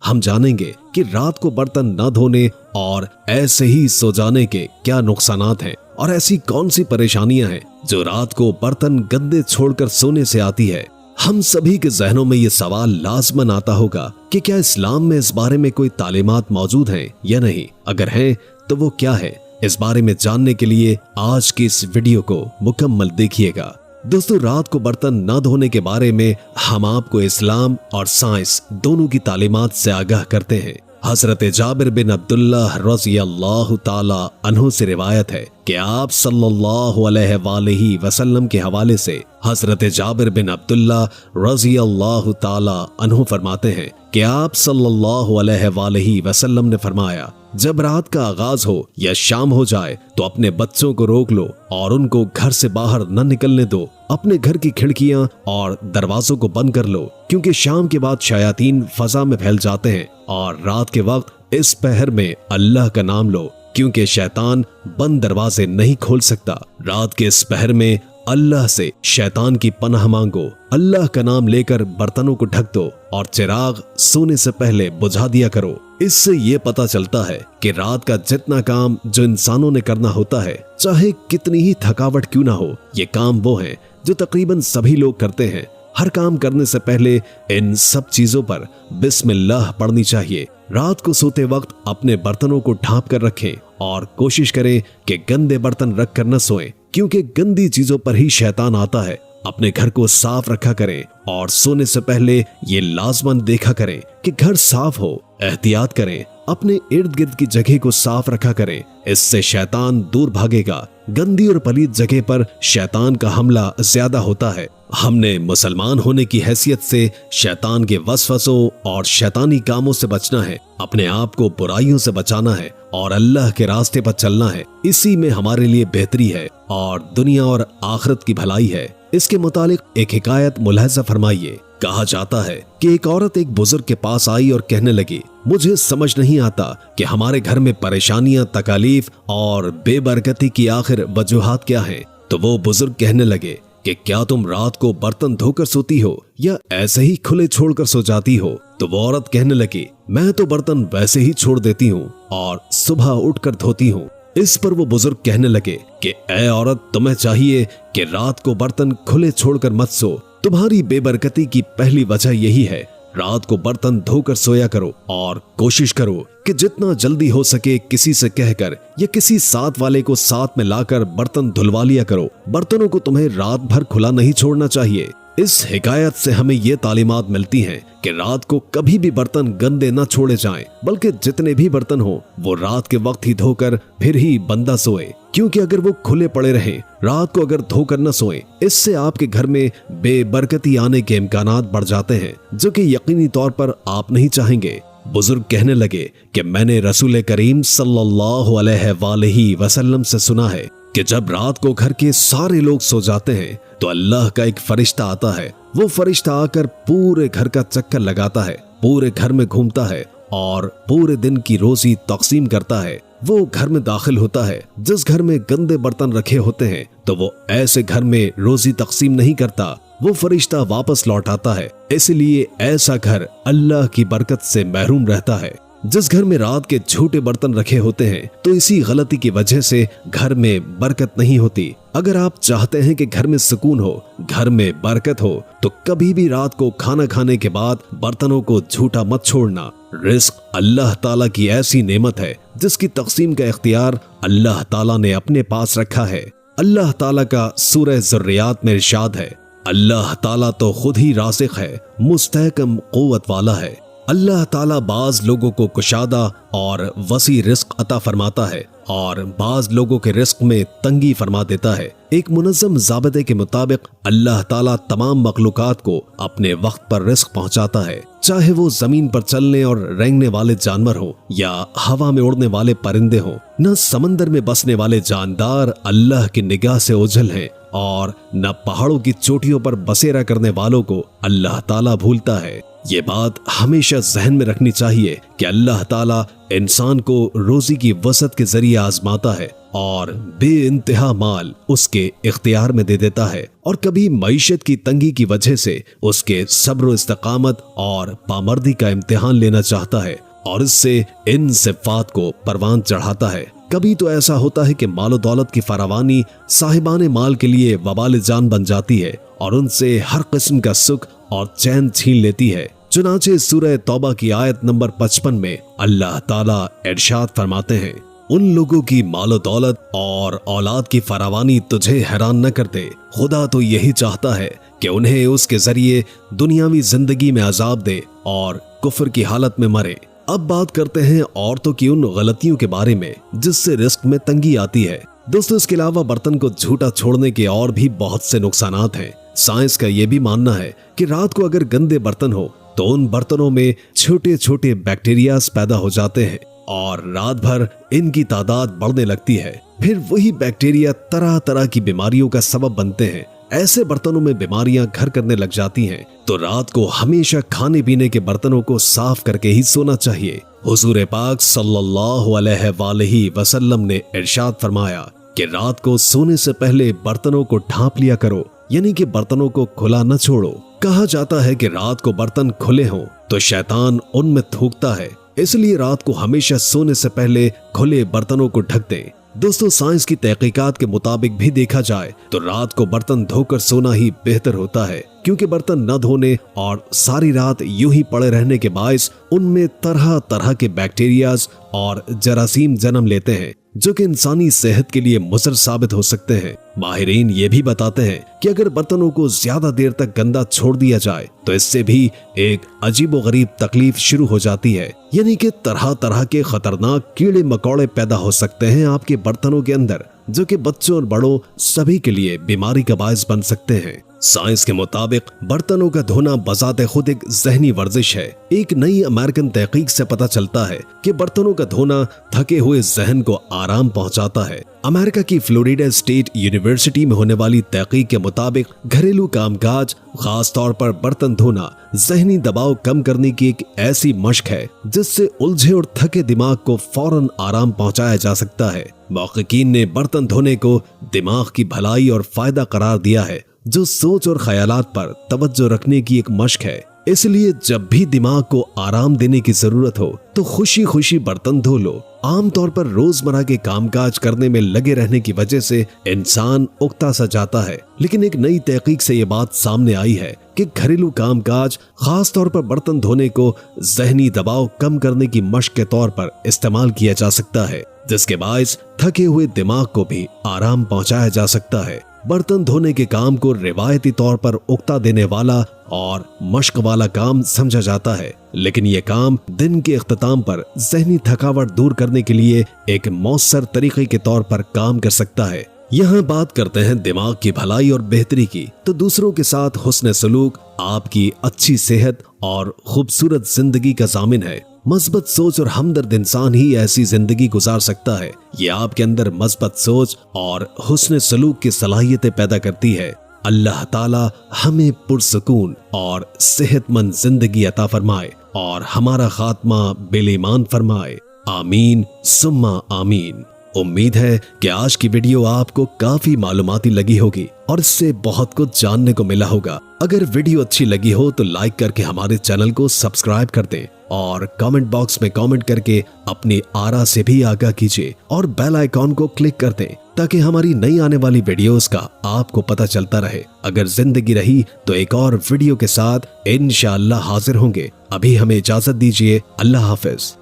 हम जानेंगे कि रात को बर्तन न धोने और ऐसे ही सो जाने के क्या नुकसानात हैं और ऐसी कौन सी परेशानियां हैं जो रात को बर्तन गंदे छोड़कर सोने से आती है। हम सभी के जहनों में ये सवाल लाजमन आता होगा कि क्या इस्लाम में इस बारे में कोई तालीमात मौजूद हैं या नहीं। अगर हैं तो वो क्या है, इस बारे में जानने के लिए आज की इस वीडियो को मुकम्मल देखिएगा। दोस्तों, रात को बर्तन न धोने के बारे में हम आपको इस्लाम और साइंस दोनों की तालीमात से आगाह करते हैं। हजरत जाबिर बिन अब्दुल्लाह रज़ियल्लाहु ताला अन्हु से रिवायत है कि आप सल्लल्लाहु अलैहि वसल्लम के हवाले से हजरत जाबिर बिन अब्दुल्लाह रज़ियल्लाहु ताला अन्हु फरमाते हैं कि आप सल्लल्लाहु अलैहि वसल्लम ने फरमाया, जब रात का आगाज हो या शाम हो जाए तो अपने बच्चों को रोक लो और उनको घर से बाहर न निकलने दो। अपने घर की खिड़कियां और दरवाजों को बंद कर लो, क्योंकि शाम के बाद शयातीन फजा में फैल जाते हैं। और रात के वक्त इस पहर में अल्लाह का नाम लो, क्योंकि शैतान बंद दरवाजे नहीं खोल सकता। रात के इस पहर में अल्लाह से शैतान की पनाह मांगो। अल्लाह का नाम लेकर बर्तनों को ढक दो और चिराग सोने से पहले बुझा दिया करो। इससे ये पता चलता है कि रात का जितना काम जो इंसानों ने करना होता है, चाहे कितनी ही थकावट क्यों ना हो, ये काम वो है जो तकरीबन सभी लोग करते हैं। हर काम करने से पहले इन सब चीजों पर बिस्मिल्लाह पढ़नी चाहिए। रात को सोते वक्त अपने बर्तनों को ढांप कर रखें और कोशिश करें कि गंदे बर्तन रख कर न सोएं, क्योंकि गंदी चीजों पर ही शैतान आता है। अपने घर को साफ रखा करें और सोने से पहले ये लाजमन देखा करें कि घर साफ हो। एहतियात करें, अपने इर्द गिर्द की जगह को साफ रखा करें, इससे शैतान दूर भागेगा। गंदी और पलीद जगह पर शैतान का हमला ज्यादा होता है। हमने मुसलमान होने की हैसियत से शैतान के वसवसों और शैतानी कामों से बचना है, अपने आप को बुराइयों से बचाना है और अल्लाह के रास्ते पर चलना है। इसी में हमारे लिए बेहतरी है और दुनिया और आखिरत की भलाई है। इसके मुतालिक एक हिकायत मुलाहिजा फरमाइए। कहा जाता है कि एक औरत एक बुजुर्ग के पास आई और कहने लगी, मुझे समझ नहीं आता कि हमारे घर में परेशानियां, तकालीफ और बेबरकती की आखिर वजूहात क्या हैं। तो वो बुजुर्ग कहने लगे कि क्या तुम रात को बर्तन धोकर सोती हो या ऐसे ही खुले छोड़कर सो जाती हो? तो वो औरत कहने लगी, मैं तो बर्तन वैसे ही छोड़ देती हूँ और सुबह उठकर धोती हूँ। इस पर वो बुजुर्ग कहने लगे कि ऐ औरत, तुम्हें चाहिए कि रात को बर्तन खुले छोड़कर मत सो। तुम्हारी बेबरकती की पहली वजह यही है। रात को बर्तन धोकर सोया करो और कोशिश करो कि जितना जल्दी हो सके किसी से कहकर या किसी साथ वाले को साथ में लाकर बर्तन धुलवा लिया करो। बर्तनों को तुम्हें रात भर खुला नहीं छोड़ना चाहिए। इस हिकायत से हमें ये तालीमात मिलती हैं कि रात को कभी भी बर्तन गंदे न छोड़े जाएं, बल्कि जितने भी बर्तन हो वो रात के वक्त ही धोकर फिर ही बंदा सोए, क्योंकि अगर वो खुले पड़े रहे, रात को अगर धोकर न सोए, इससे आपके घर में बेबरकती आने के इम्कानात बढ़ जाते हैं, जो कि यकीनी तौर पर आप नहीं चाहेंगे। बुजुर्ग कहने लगे कि मैंने रसूल करीम सल्लल्लाहु अलैहि वसल्लम से सुना है कि जब रात को घर के सारे लोग सो जाते हैं तो अल्लाह का एक फरिश्ता आता है। वो फरिश्ता आकर पूरे घर का चक्कर लगाता है, पूरे घर में घूमता है और पूरे दिन की रोजी तकसीम करता है। वो घर में दाखिल होता है, जिस घर में गंदे बर्तन रखे होते हैं तो वो ऐसे घर में रोजी तकसीम नहीं करता, वो फरिश्ता वापस लौट आता है। इसलिए ऐसा घर अल्लाह की बरकत से महरूम रहता है। जिस घर में रात के झूठे बर्तन रखे होते हैं तो इसी गलती की वजह से घर में बरकत नहीं होती। अगर आप चाहते हैं कि घर में सुकून हो, घर में बरकत हो, तो कभी भी रात को खाना खाने के बाद बर्तनों को झूठा मत छोड़ना। रिस्क अल्लाह ताला की ऐसी नेमत है जिसकी तकसीम का इख्तियार अल्लाह ताला ने अपने पास रखा है। अल्लाह ताला का सूरह ज़ुर्रियात में इरशाद है, अल्लाह ताला तो खुद ही रासिख है, मुस्तहकम क़ुव्वत वाला है। अल्लाह ताला बाज लोगों को कुशादा और वसी रिस्क अता फरमाता है और बाज लोगों के रिस्क में तंगी फरमा देता है। एक मुनज़्ज़म ज़ाबिते के मुताबिक अल्लाह ताला तमाम मखलूकात को अपने वक्त पर रिस्क पहुंचाता है, चाहे वो जमीन पर चलने और रेंगने वाले जानवर हो या हवा में उड़ने वाले परिंदे हो। न समंदर में बसने वाले जानदार अल्लाह की निगाह से ओझल हैं और न पहाड़ों की चोटियों पर बसेरा करने वालों को अल्लाह ताला भूलता है। ये बात हमेशा जहन में रखनी चाहिए कि अल्लाह ताला इंसान को रोजी की वसत के जरिए आजमाता है और बेइंतहा माल उसके इख्तियार में दे देता है, और कभी मईशत की तंगी की वजह से उसके सब्र इस्तकामत और पामर्दी का इम्तिहान लेना चाहता है और इससे इन सिफात को परवान चढ़ाता है। कभी तो ऐसा होता है कि मालो दौलत की फरावानी साहिबाने माल के लिए वबाल जान बन जाती है और उनसे हर किस्म का सुख और चैन छीन लेती है। चुनाचे सूरह तौबा की आयत नंबर 55 में अल्लाह ताला इरशाद फरमाते हैं, उन लोगों की मालो दौलत और औलाद की फरावानी तुझे हैरान न करते, खुदा तो यही चाहता है कि उन्हें उसके जरिए दुनियावी जिंदगी में अजाब दे और कुफ्र की हालत में मरे। अब बात करते हैं औरतों की उन गलतियों के बारे में जिससे रिस्क में तंगी आती है। दोस्तों, इसके अलावा बर्तन को झूठा छोड़ने के और भी बहुत से नुकसानात हैं। साइंस का यह भी मानना है कि रात को अगर गंदे बर्तन हो तो उन बर्तनों में छोटे छोटे बैक्टीरियाज पैदा हो जाते हैं और रात भर इनकी तादाद बढ़ने लगती है। फिर वही बैक्टीरिया तरह तरह की बीमारियों का सबब बनते हैं। ऐसे बर्तनों में बीमारियां घर करने लग जाती हैं, तो रात को हमेशा खाने पीने के बर्तनों को साफ करके ही सोना चाहिए। हुजूर पाक सल्लल्लाहु अलैहि वसल्लम ने इरशाद फरमाया कि रात को सोने से पहले बर्तनों को ढांप लिया करो, यानी कि बर्तनों को खुला न छोड़ो। कहा जाता है कि रात को बर्तन खुले हों तो शैतान उनमें थूकता है, इसलिए रात को हमेशा सोने से पहले खुले बर्तनों को ढक दें। दोस्तों, साइंस की तहकीकात के मुताबिक भी देखा जाए तो रात को बर्तन धोकर सोना ही बेहतर होता है, क्योंकि बर्तन न धोने और सारी रात यूं ही पड़े रहने के बायस उनमें तरह तरह के बैक्टीरियाज और जरासीम जन्म लेते हैं जो कि इंसानी सेहत के लिए मुज़र साबित हो सकते हैं। माहिरीन ये भी बताते हैं कि अगर बर्तनों को ज्यादा देर तक गंदा छोड़ दिया जाए तो इससे भी एक अजीबोगरीब तकलीफ शुरू हो जाती है, यानी कि तरह तरह के खतरनाक कीड़े मकोड़े पैदा हो सकते हैं आपके बर्तनों के अंदर, जो कि बच्चों और बड़ों सभी के लिए बीमारी का बायस बन सकते हैं। साइंस के मुताबिक बर्तनों का धोना बजाते खुद एक जहनी वर्जिश है। एक नई अमेरिकन तहकीक से पता चलता है कि बर्तनों का धोना थके हुए जहन को आराम पहुंचाता है। अमेरिका की फ्लोरिडा स्टेट यूनिवर्सिटी में होने वाली तहकीक के मुताबिक घरेलू कामकाज, खास तौर पर बर्तन धोना, जहनी दबाव कम करने की एक ऐसी मशक है जिससे उलझे और थके दिमाग को फौरन आराम पहुंचाया जा सकता है। मुहक्किकीन ने बर्तन धोने को दिमाग की भलाई और फायदा करार दिया है, जो सोच और ख्यालात पर तवज्जो रखने की एक मशक है। इसलिए जब भी दिमाग को आराम देने की जरूरत हो तो खुशी खुशी बर्तन धो लो। आमतौर पर रोजमर्रा के कामकाज करने में लगे रहने की वजह से इंसान उकता सा जाता है, लेकिन एक नई तहकीक से ये बात सामने आई है कि घरेलू कामकाज, खास तौर पर बर्तन धोने को जहनी दबाव कम करने की मशक के तौर पर इस्तेमाल किया जा सकता है, जिसके बायस थके हुए दिमाग को भी आराम पहुंचाया जा सकता है। बर्तन धोने के काम को रिवायती तौर पर उकता देने वाला और मशक वाला काम समझा जाता है, लेकिन ये काम दिन के इख्तिताम पर ज़हनी थकावट दूर करने के लिए एक मौसर तरीके के तौर पर काम कर सकता है। यहाँ बात करते हैं दिमाग की भलाई और बेहतरी की, तो दूसरों के साथ हुस्न सलूक आपकी अच्छी सेहत और खूबसूरत जिंदगी का ज़ामिन है। मस्बत सोच और हमदर्द इंसान ही ऐसी जिंदगी गुजार सकता है। ये आपके अंदर मस्बत सोच और हुस्न सलूक की सलाहियतें पैदा करती है। अल्लाह ताला हमें पुरसकून और सेहतमंद जिंदगी अता फरमाए और हमारा खात्मा बिल-ईमान फरमाए। आमीन सुम्मा आमीन। उम्मीद है कि आज की वीडियो आपको काफी मालूमाती लगी होगी और इससे बहुत कुछ जानने को मिला होगा। अगर वीडियो अच्छी लगी हो तो लाइक करके हमारे चैनल को सब्सक्राइब कर दें और कमेंट बॉक्स में कमेंट करके अपनी आरा से भी आगाह कीजिए और बेल आइकॉन को क्लिक कर दें ताकि हमारी नई आने वाली वीडियोस का आपको पता चलता रहे। अगर जिंदगी रही तो एक और वीडियो के साथ इंशाअल्लाह हाजिर होंगे। अभी हमें इजाजत दीजिए। अल्लाह हाफिज।